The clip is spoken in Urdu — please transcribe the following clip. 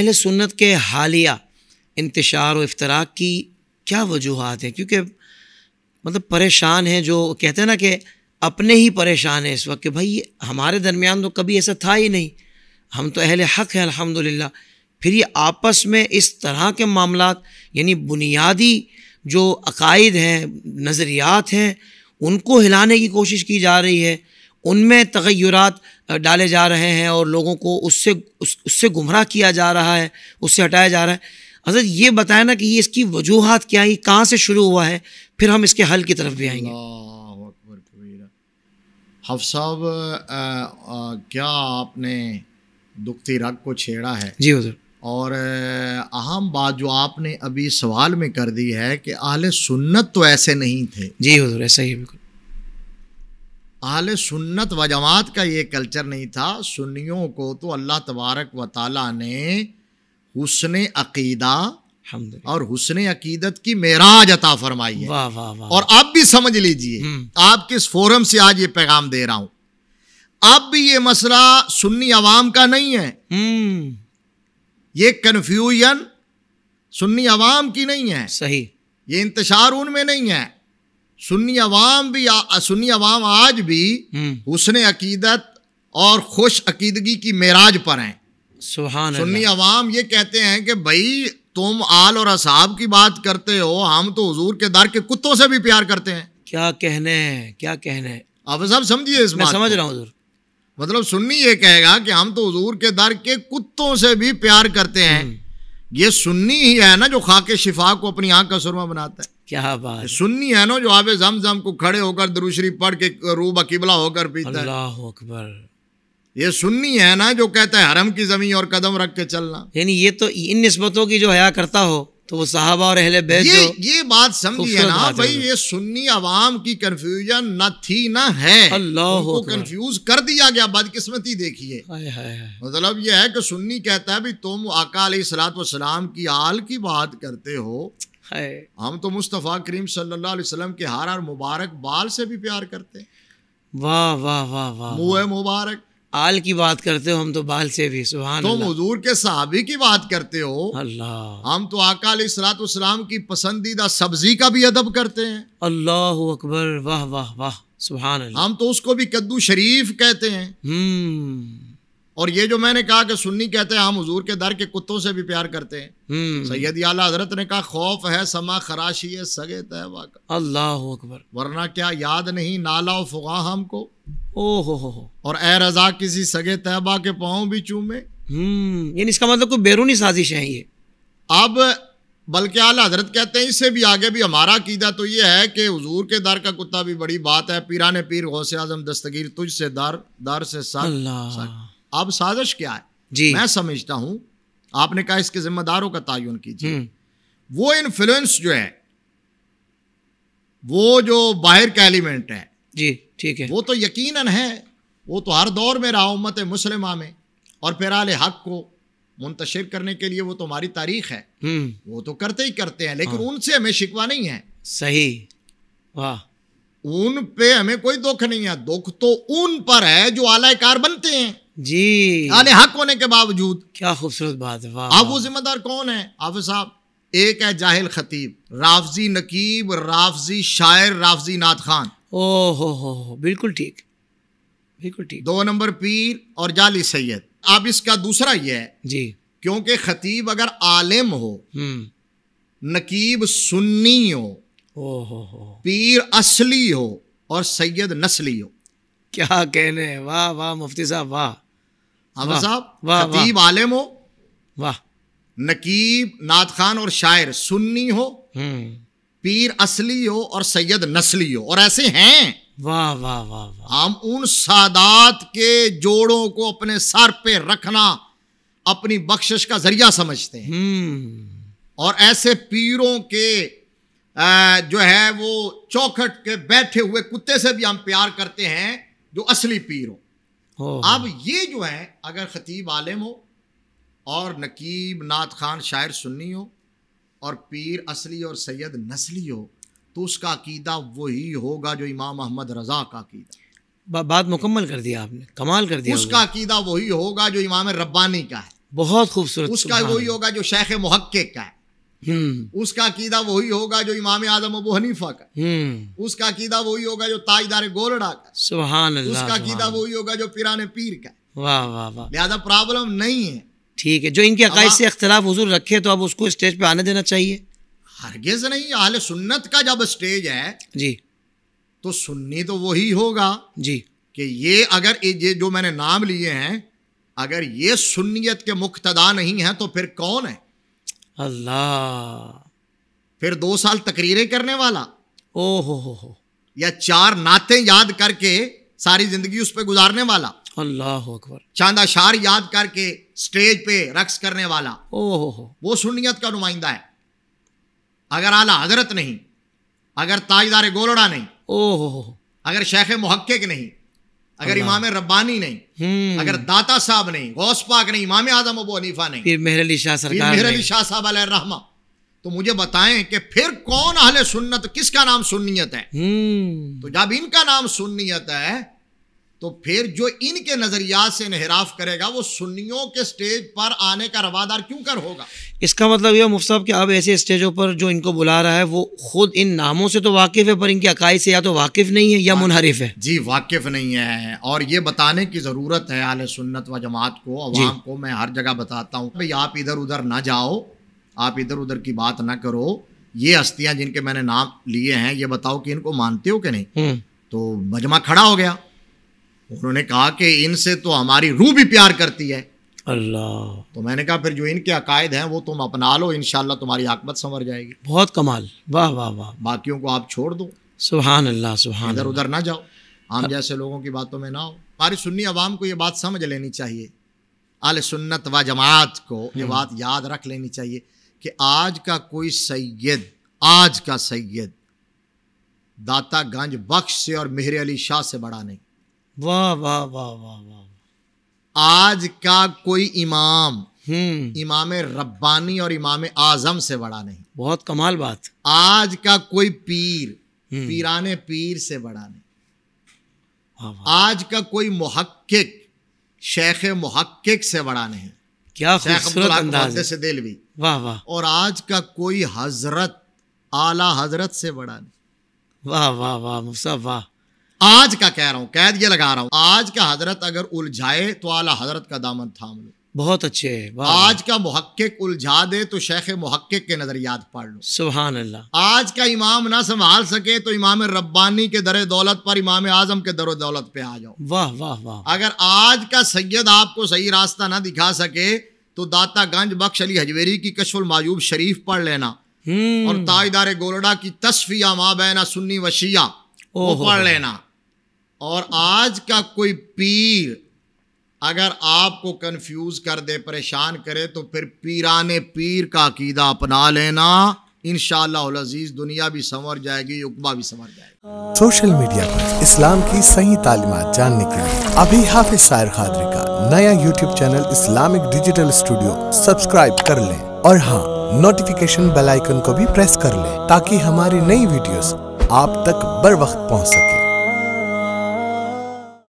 اہل سنت کے حالیہ انتشار و افتراق کی کیا وجوہات ہیں؟ کیونکہ مطلب پریشان ہیں، جو کہتے ہیں نا کہ اپنے ہی پریشان ہیں اس وقت کہ بھائی ہمارے درمیان تو کبھی ایسا تھا ہی نہیں، ہم تو اہل حق ہیں الحمدللہ، پھر یہ آپس میں اس طرح کے معاملات، یعنی بنیادی جو عقائد ہیں، نظریات ہیں، ان کو ہلانے کی کوشش کی جا رہی ہے، ان میں تغیرات ڈالے جا رہے ہیں اور لوگوں کو اس سے گمراہ کیا جا رہا ہے، اس سے ہٹایا جا رہا ہے۔ حضرت یہ بتائیں نا کہ یہ اس کی وجوہات کیا ہیں، کہاں سے شروع ہوا ہے، پھر ہم اس کے حل کی طرف بھی آئیں گے۔ اللہ اکبر کبیرہ۔ حفظ صاحب، کیا آپ نے دکھتی رگ کو چھیڑا ہے۔ جی حضور۔ اور اہم بات جو آپ نے ابھی سوال میں کر دی ہے کہ اہل سنت تو ایسے نہیں تھے۔ جی حضور، ایسا ہی بالکل۔ اہل سنت و جماعت کا یہ کلچر نہیں تھا۔ سنیوں کو تو اللہ تبارک و تعالیٰ نے حسن عقیدہ اور حسن عقیدت کی معراج عطا فرمائی ہے۔ واہ واہ واہ۔ اور آپ بھی سمجھ لیجئے، آپ کس فورم سے آج یہ پیغام دے رہا ہوں، اب بھی یہ مسئلہ سنی عوام کا نہیں ہے، یہ کنفیوژن سنی عوام کی نہیں ہے، صحیح، یہ انتشار ان میں نہیں ہے۔ سنی عوام آج بھی حسن عقیدت اور خوش عقیدگی کی معراج پر ہیں۔ سبحان اللہ۔ سنی عوام یہ کہتے ہیں کہ بھائی تم آل اور اصحاب کی بات کرتے ہو، ہم تو حضور کے در کے کتوں سے بھی پیار کرتے ہیں۔ کیا کہنے ہیں، کیا کہنے ہیں۔ آپ سب سمجھیے اس بات کو۔ میں سمجھ رہا ہوں حضور۔ مطلب سنی یہ کہے گا کہ ہم تو حضور کے در کے کتوں سے بھی پیار کرتے ہیں۔ یہ سنی ہی ہے نا جو خاک شفا کو اپنی آنکھ کا سرما بناتا ہے۔ کیا بات۔ سنی ہے نا جو آب زمزم کو کھڑے ہو کر درود شریف پڑھ کے روبہ قبلہ ہو کر پیتا ہے۔ اللہ اکبر۔ یہ سنی ہے نا جو کہتا ہے حرم کی زمین اور قدم رکھ کے چلنا۔ یعنی یہ تو ان نسبتوں کی جو حیا کرتا ہو تو وہ صحابہ اور اہل بیت جو یہ بات سمجھیے نا بھائی، یہ سنی عوام کی کنفیوژن نہ تھی نہ ہے، اللہ کو کنفیوز کر دیا گیا۔ بدقسمتی دیکھیے، مطلب یہ ہے کہ سنی کہتا ہے بھی تم آقا علیہ الصلوۃ والسلام کی آل کی بات کرتے ہو، ہم تو مصطفیٰ کریم صلی اللہ علیہ وسلم کے ہر مبارک بال سے بھی پیار کرتے ہیں۔ واہ واہ واہ واہ۔ منہ مبارک آل کی بات کرتے ہو، ہم تو بال سے بھی۔ سبحان اللہ۔ تم حضور کے صحابی کی بات کرتے ہو، اللہ، ہم تو آقا علیہ الصلوۃ والسلام کی پسندیدہ سبزی کا بھی ادب کرتے ہیں۔ اللہ اکبر، واہ واہ واہ، سبحان اللہ۔ ہم تو اس کو بھی کدو شریف کہتے ہیں۔ اور یہ جو میں نے کہا کہ سنی کہتے ہیں ہم حضور کے در کے کتوں سے بھی پیار کرتے ہیں، سیدی اعلیٰ حضرت نے کہا خوف ہے سما خراشی ہے سگے طیبہ کا۔ اللہ اکبر۔ ورنہ کیا یاد نہیں نالا و فغاں ہم کو، او ہو، اور اے رضا کسی سگے طیبہ کے پاؤں بھی چومے۔ یعنی اس کا مطلب کوئی بیرونی سازش ہے یہ۔ اب بلکہ اعلیٰ حضرت کہتے ہیں اس سے بھی آگے بھی ہمارا عقیدہ تو یہ ہے کہ حضور کے در کا کتا بھی بڑی بات ہے، پیران پیر غوث اعظم دستگیر تجھ سے در سے ساتھ۔ اب سازش کیا ہے؟ جی میں سمجھتا ہوں، آپ نے کہا اس کے ذمہ داروں کا تعین کیجیے۔ وہ انفلوئنس جو ہے، وہ جو باہر کا ایلیمنٹ ہے، جی ٹھیک ہے، وہ تو یقیناً ہے، وہ تو ہر دور میں رہا امت مسلمہ میں، اور پھر اہل حق کو منتشر کرنے کے لیے وہ تو ہماری تاریخ ہے، وہ تو کرتے ہی کرتے ہیں، لیکن ان سے ہمیں شکوہ نہیں ہے۔ صحیح، واہ۔ ان پہ ہمیں کوئی دکھ نہیں ہے، دکھ تو ان پر ہے جو اعلی کار بنتے ہیں جی، اہل حق ہونے کے باوجود۔ کیا خوبصورت بات ہے، واہ۔ اب وہ ذمہ دار کون ہے حافظ صاحب؟ ایک ہے جاہل خطیب، رافضی نقیب، رافضی شاعر، رافضی نعت خان۔ او ہو، بالکل ٹھیک، بالکل ٹھیک۔ 2 نمبر پیر اور جعلی سید۔ اب اس کا دوسرا یہ ہے جی، کیونکہ خطیب اگر عالم ہو، نقیب سنی ہو، پیر اصلی ہو، اور سید نسلی ہو، کیا کہنے ہیں، واہ واہ مفتی صاحب، واہ حافظ صاحب۔ خطیب عالم ہو، واہ، نقیب نعت خان اور شاعر سنی ہو، پیر اصلی ہو، اور سید نسلی ہو، اور ایسے ہیں۔ واہ واہ واہ واہ۔ ہم ان سادات کے جوڑوں کو اپنے سر پہ رکھنا اپنی بخشش کا ذریعہ سمجھتے ہیں، اور ایسے پیروں کے جو ہے وہ چوکھٹ کے بیٹھے ہوئے کتے سے بھی ہم پیار کرتے ہیں جو اصلی پیر ہو۔ اب یہ جو ہے اگر خطیب عالم ہو اور نقیب نعت خان شاعر سنی ہو اور پیر اصلی اور سید نسلی ہو، تو اس کا عقیدہ وہی ہوگا جو امام احمد رضا کا عقیدہ۔ بات مکمل کر دیا آپ نے، کمال کر دیا۔ اس کا عقیدہ وہی ہوگا جو امام ربانی کا ہے۔ بہت خوبصورت. اس کا وہی ہوگا جو شیخ محقق کا ہے. اس کا عقیدہ وہی ہوگا جو امام اعظم ابو حنیفہ کا. اس کا عقیدہ وہی ہوگا جو تاجدار گولڑا کا. سبحان اللہ. اس کا عقیدہ وہی ہوگا جو پیران پیر کا. واہ واہ واہ. لہذا پرابلم نہیں ہے. ٹھیک ہے. جو ان کے عقائد سے اختلاف حضور رکھے تو اب اس کو اسٹیج پہ آنے دینا چاہیے؟ ہرگز نہیں. اہل سنت کا جب اسٹیج ہے جی تو سنی تو وہی ہوگا. جی. کہ یہ اگر یہ جو میں نے نام لیے ہیں اگر یہ سنیت کے مقتدا نہیں ہیں تو پھر کون ہے؟ اللہ. پھر 2 سال تقریریں کرنے والا ہو یا 4 نعتیں یاد کر کے ساری زندگی اس پہ گزارنے والا. اللہ اکبر. چاند اشعار یاد کر کے سٹیج پہ رقص کرنے والا. وہ سنیت کا نمائندہ ہے. اگر اعلیٰ حضرت نہیں, اگر تاجدار گولڑا نہیں, اگر شیخ محقق نہیں, اگر امام ربانی نہیں, اگر داتا صاحب نہیں, غوث پاک نہیں, امام اعظم ابو حنیفہ نہیں, پیر مہر علی شاہ سرکار, پیر مہر علی شاہ صاحب علیہ الرحمہ, تو مجھے بتائیں کہ پھر کون اہل سنت, کس کا نام سنیت ہے؟ تو جب ان کا نام سنیت ہے تو پھر جو ان کے نظریات سے انحراف کرے گا وہ سنیوں کے سٹیج پر آنے کا روادار کیوں کر ہوگا؟ اس کا مطلب یہ مفتی صاحب کہ اب ایسے اسٹیجوں پر جو ان کو بلا رہا ہے وہ خود ان ناموں سے تو واقف ہے پر ان کے عقائد سے یا تو واقف نہیں ہے یا منحرف ہے. جی واقف نہیں ہے. اور یہ بتانے کی ضرورت ہے اہل سنت و جماعت کو, عوام کو. میں ہر جگہ بتاتا ہوں بھئی آپ ادھر ادھر نہ جاؤ, آپ ادھر ادھر کی بات نہ کرو. یہ ہستیاں جن کے میں نے نام لیے ہیں یہ بتاؤ کہ ان کو مانتے ہو کہ نہیں؟ تو مجمع کھڑا ہو گیا. انہوں نے کہا کہ ان سے تو ہماری روح بھی پیار کرتی ہے. اللہ. تو میں نے کہا پھر جو ان کے عقائد ہیں وہ تم اپنا لو, انشاءاللہ تمہاری عاقبت سنور جائے گی. بہت کمال. واہ واہ واہ. باقیوں کو آپ چھوڑ دو. سبحان اللہ. سبحان ادھر ادھر نہ جاؤ, عام جیسے لوگوں کی باتوں میں نہ ہو. ہماری سنی عوام کو یہ بات سمجھ لینی چاہیے, اہل سنت و جماعت کو یہ بات یاد رکھ لینی چاہیے کہ آج کا کوئی سید, آج کا سید داتا گنج بخش سے اور مہر علی شاہ سے بڑا نہیں. واہ واہ واہ واہ واہ. آج کا کوئی امام امام ربانی اور امام اعظم سے بڑا نہیں. بہت کمال بات. آج کا کوئی پیر پیران پیر سے بڑا نہیں. آج کا کوئی محقق شیخ محقق سے بڑا نہیں. کیا خوبصورت انداز سے دلوی. واہ واہ. اور آج کا کوئی حضرت اعلی حضرت سے بڑا نہیں. واہ واہ واہ مصطفیٰ واہ. آج کا کہہ رہا ہوں, قید یہ لگا رہا ہوں, آج کا حضرت اگر الجھائے تو اعلی حضرت کا دامن تھام لو. بہت اچھے. آج کا محقق الجھا دے تو شیخ محقق کے نظریات پڑھ لو. سبحان اللہ. آج کا امام نہ سنبھال سکے تو امام ربانی کے در دولت پر امام اعظم کے در و دولت پہ آ جاؤ. واہ واہ واہ. اگر آج کا سید آپ کو صحیح راستہ نہ دکھا سکے تو داتا گنج بخش علی حجویری کی کشف المعیوب شریف پڑھ لینا, اور تاجدار گولڑا کی تصفیہ ما بین سنی و شیعہ وہ پڑھ لینا. اور آج کا کوئی پیر اگر آپ کو کنفیوز کر دے, پریشان کرے, تو پھر پیران پیر کا عقیدہ اپنا لینا. انشاءاللہ العزیز دنیا بھی سنور جائے گی, عقبہ بھی سنور جائے گا. سوشل میڈیا پر اسلام کی صحیح تعلیمات جاننے کے لیے ابھی حافظ سائر قادری کا نیا YouTube channel Islamic digital studio subscribe کر لیں, اور ہاں نوٹیفیکیشن بیل آئیکن کو بھی پریس کر لیں تاکہ ہماری نئی ویڈیوز آپ تک بر وقت پہنچ سکے.